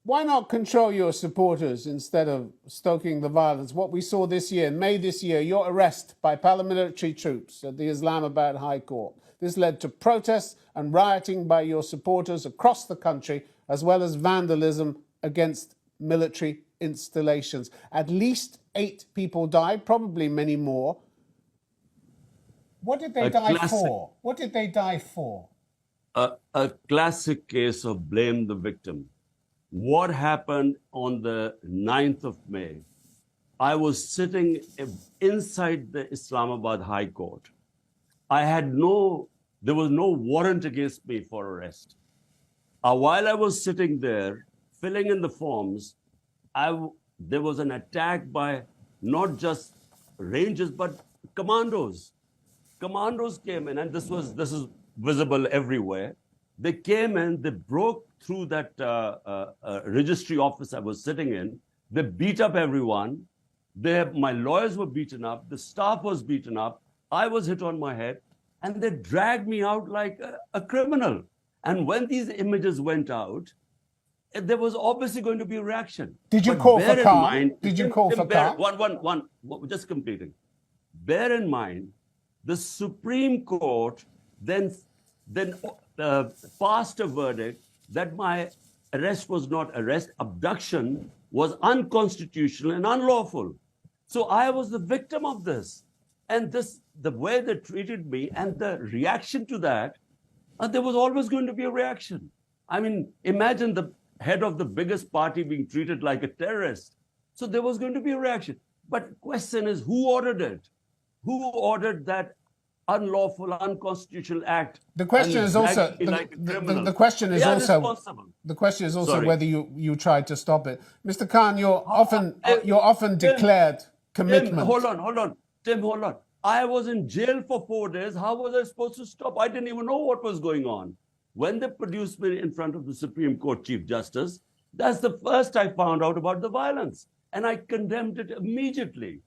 Why not control your supporters instead of stoking the violence? What we saw this year, in May this year, your arrest by paramilitary troops at the Islamabad High Court. This led to protests and rioting by your supporters across the country, as well as vandalism against military installations. At least 8 people died, probably many more. What did they die for? What did they die for? A classic case of blame the victim. What happened on the 9th of May? I was sitting inside the Islamabad High Court. There was no warrant against me for arrest. While I was sitting there, filling in the forms, there was an attack by not just rangers, but commandos. Commandos came in, and this is visible everywhere. They came in, they broke through that registry office I was sitting in. They beat up everyone. My lawyers were beaten up. The staff was beaten up. I was hit on my head, and they dragged me out like a criminal. And when these images went out, there was obviously going to be a reaction. Did you call for calm? Did you call for calm? Just completing. Bear in mind, the Supreme Court then passed a verdict that my arrest was not arrest, abduction was unconstitutional and unlawful. So I was the victim of this. And the way they treated me and the reaction to that, there was always going to be a reaction. I mean, imagine the head of the biggest party being treated like a terrorist. So there was going to be a reaction. But the question is, who ordered it? Who ordered that unlawful, unconstitutional act? The question is also the question is also whether you tried to stop it. Mr. Khan, you're often declared commitment. Tim, hold on. Tim, hold on. I was in jail for 4 days. How was I supposed to stop? I didn't even know what was going on. When they produced me in front of the Supreme Court Chief Justice, that's the first I found out about the violence. And I condemned it immediately.